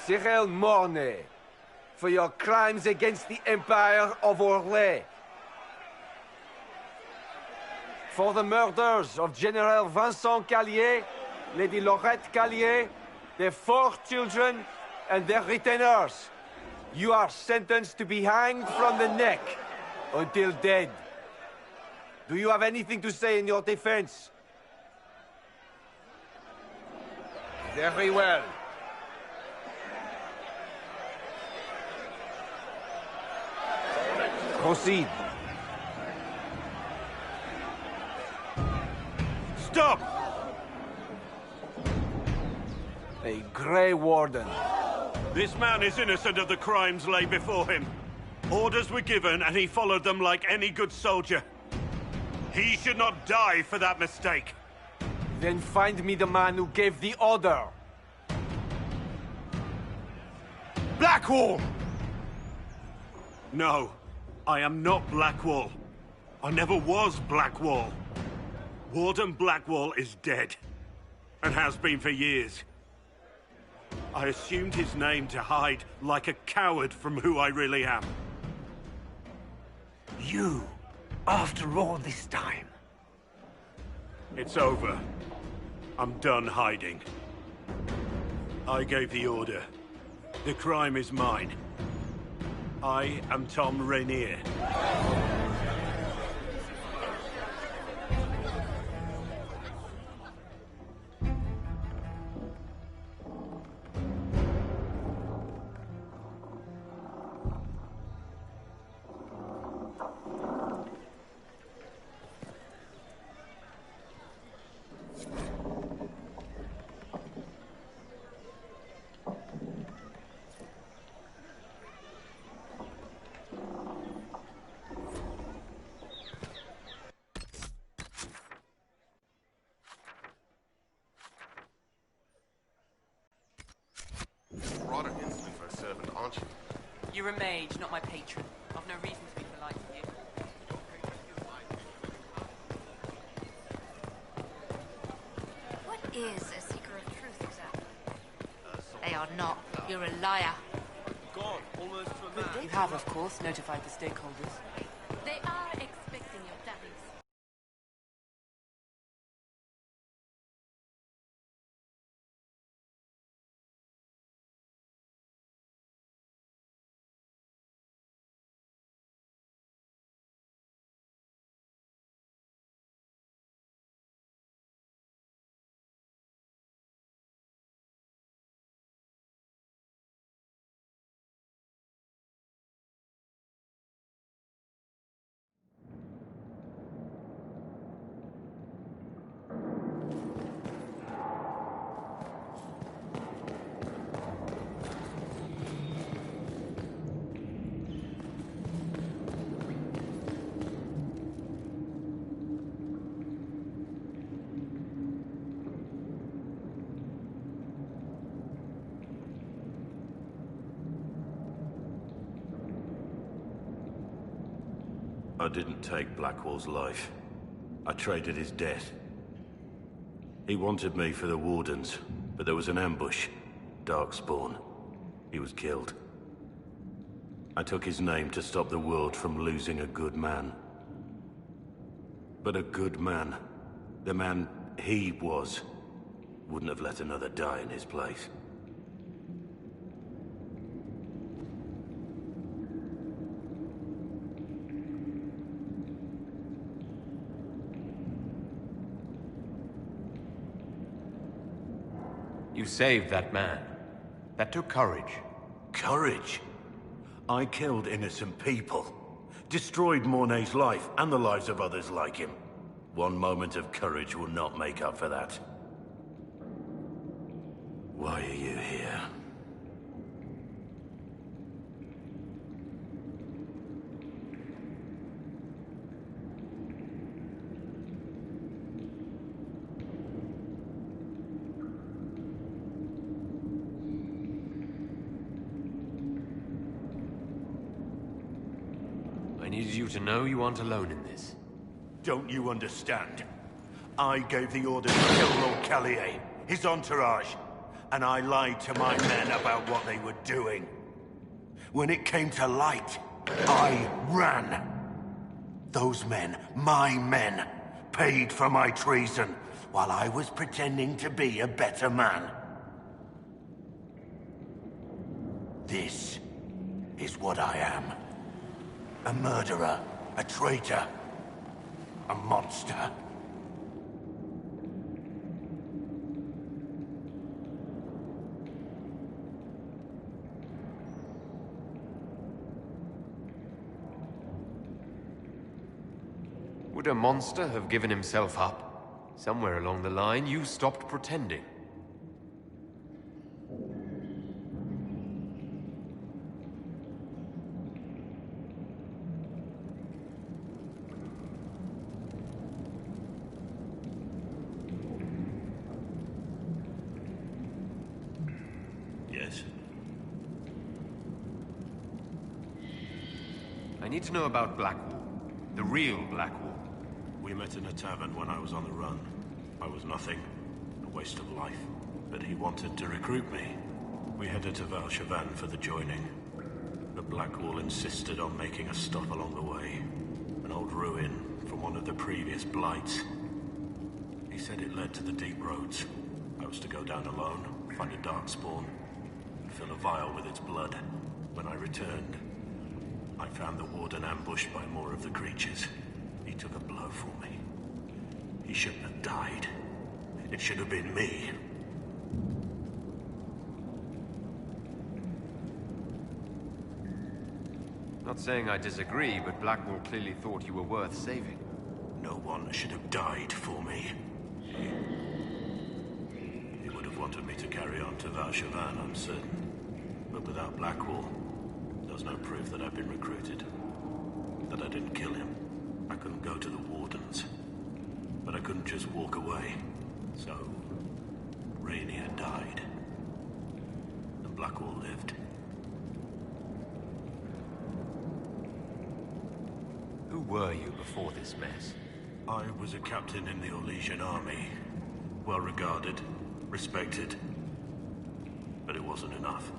Cyril Mornay, for your crimes against the Empire of Orlais. For the murders of General Vincent Callier, Lady Laurette Callier, their 4 children, and their retainers. You are sentenced to be hanged from the neck until dead. Do you have anything to say in your defense? Very well. Proceed. Stop! A Grey Warden. This man is innocent of the crimes laid before him. Orders were given and he followed them like any good soldier. He should not die for that mistake. Then find me the man who gave the order. Blackwall! No, I am not Blackwall. I never was Blackwall. Warden Blackwall is dead, and has been for years. I assumed his name to hide like a coward from who I really am. You, after all this time. It's over. I'm done hiding. I gave the order. The crime is mine. I am Tom Rainier. Rather instant for a servant, aren't you? You're a mage, not my patron. I've no reason to be polite to you. What is a seeker of truth exactly? They are not. You're a liar. Gone, almost to a man. You have, of course, notified the stakeholders. They are expecting your daddies. I didn't take Blackwall's life. I traded his death. He wanted me for the Wardens, but there was an ambush. Darkspawn. He was killed. I took his name to stop the world from losing a good man. But a good man, the man he was, wouldn't have let another die in his place. You saved that man. That took courage. Courage? I killed innocent people. Destroyed Mornay's life and the lives of others like him. One moment of courage will not make up for that. Why are you here? I needed you to know you aren't alone in this. Don't you understand? I gave the order to kill Lord Callier, his entourage. and I lied to my men about what they were doing. When it came to light, I ran. Those men, my men, paid for my treason, while I was pretending to be a better man. This is what I am. A murderer, a traitor, a monster. Would a monster have given himself up? Somewhere along the line, you stopped pretending. Yes? I need to know about Blackwall. The real Blackwall. We met in a tavern when I was on the run. I was nothing, a waste of life. But he wanted to recruit me. We headed to Valshavan for the joining. The Blackwall insisted on making a stop along the way. An old ruin from one of the previous blights. He said it led to the deep roads. I was to go down alone, find a darkspawn, and fill a vial with its blood. When I returned, I found the warden ambushed by more of the creatures. He took a blow for me. He shouldn't have died. It should have been me. Not saying I disagree, but Blackwall clearly thought you were worth saving. No one should have died for me. He would have wanted me to carry on to Valshavan, I'm certain. But without Blackwall, there's no proof that I've been recruited. That I didn't kill him. I couldn't go to the Wardens. But I couldn't just walk away. So, Rainier died. And Blackwall lived. Who were you before this mess? I was a captain in the Orlesian army. Well regarded, respected. But it wasn't enough.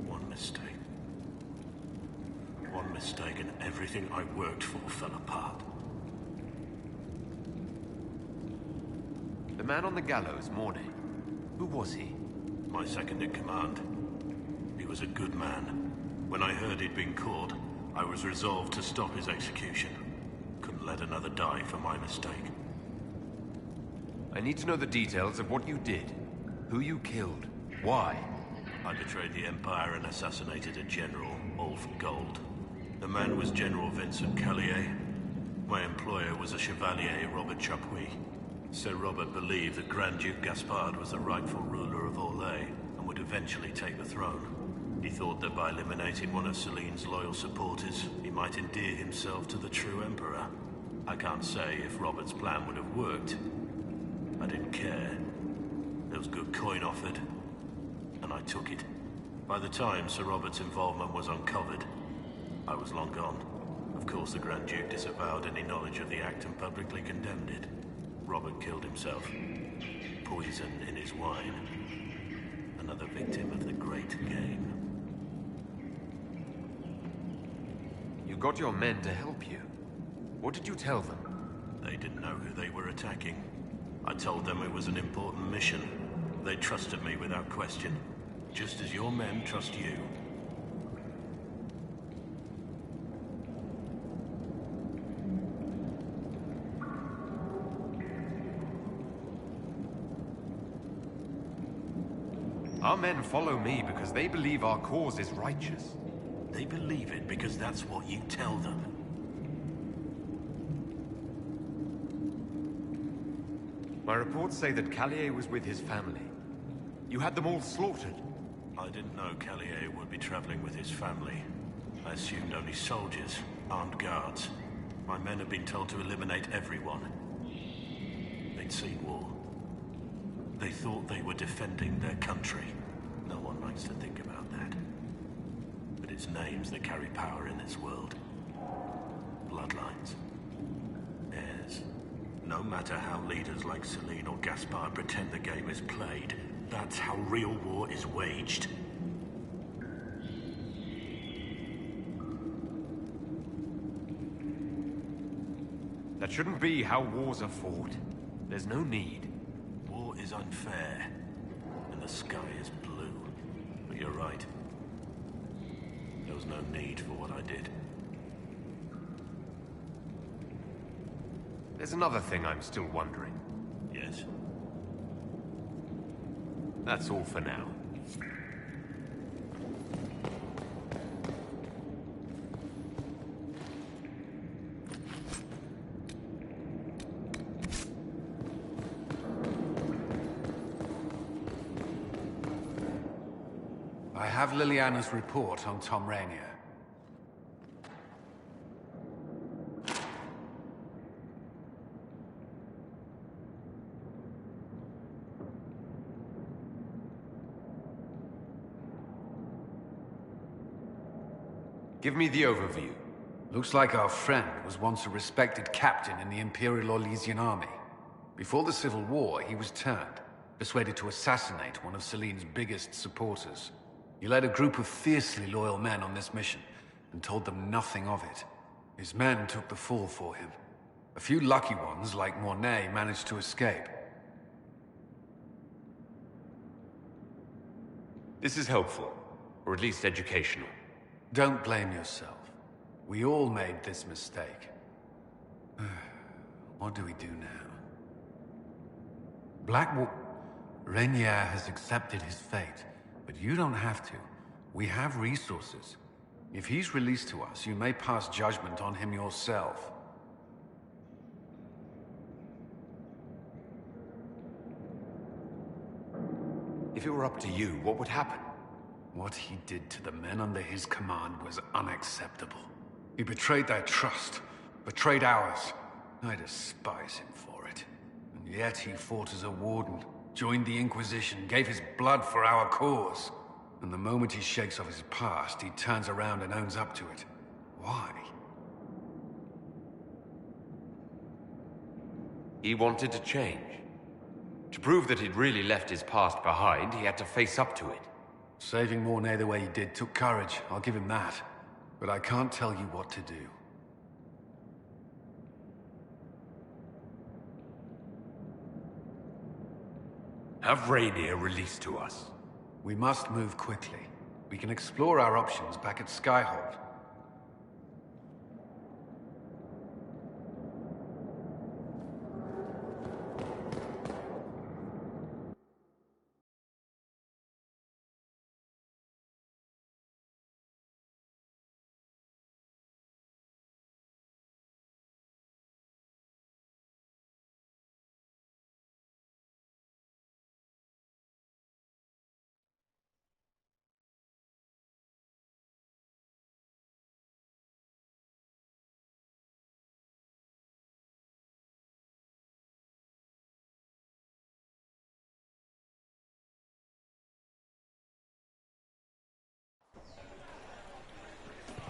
One mistake. One mistake and everything I worked for fell apart. The man on the gallows, Mornay. Who was he? My second in command. He was a good man. When I heard he'd been caught, I was resolved to stop his execution. Couldn't let another die for my mistake. I need to know the details of what you did. Who you killed. Why? I betrayed the Empire and assassinated a general, all for gold. The man was General Vincent Callier. My employer was a Chevalier, Robert Chapuis. Sir Robert believed that Grand Duke Gaspard was the rightful ruler of Orlais and would eventually take the throne. He thought that by eliminating one of Celine's loyal supporters, he might endear himself to the true Emperor. I can't say if Robert's plan would have worked. I didn't care. There was good coin offered, and I took it. By the time Sir Robert's involvement was uncovered, I was long gone. Of course, the Grand Duke disavowed any knowledge of the act and publicly condemned it. Robert killed himself. Poison in his wine. Another victim of the great game. You got your men to help you. What did you tell them? They didn't know who they were attacking. I told them it was an important mission. They trusted me without question. Just as your men trust you. Our men follow me because they believe our cause is righteous. They believe it because that's what you tell them. My reports say that Callier was with his family. You had them all slaughtered. I didn't know Callier would be traveling with his family. I assumed only soldiers, armed guards. My men had been told to eliminate everyone. They'd seen war. They thought they were defending their country. No one likes to think about that. But it's names that carry power in this world. Bloodlines. Heirs. No matter how leaders like Celine or Gaspard pretend the game is played, That's how real war is waged. That shouldn't be how wars are fought. There's no need. War is unfair, and the sky is blue. But you're right. There was no need for what I did. There's another thing I'm still wondering. Yes? That's all for now. I have Liliana's report on Tom Rainier. Give me the overview. Looks like our friend was once a respected captain in the Imperial Orlesian army. Before the Civil War, he was turned, persuaded to assassinate one of Celine's biggest supporters. He led a group of fiercely loyal men on this mission, and told them nothing of it. His men took the fall for him. A few lucky ones, like Mornay, managed to escape. This is helpful, or at least educational. Don't blame yourself. We all made this mistake. What do we do now? Rainier has accepted his fate, but you don't have to. We have resources. If he's released to us, you may pass judgment on him yourself. If it were up to you, what would happen? What he did to the men under his command was unacceptable. He betrayed their trust, betrayed ours. I despise him for it. And yet he fought as a warden, joined the Inquisition, gave his blood for our cause. And the moment he shakes off his past, he turns around and owns up to it. Why? He wanted to change. To prove that he'd really left his past behind, he had to face up to it. Saving Mornay the way he did took courage, I'll give him that. But I can't tell you what to do. Have Rainier released to us. We must move quickly. We can explore our options back at Skyhold.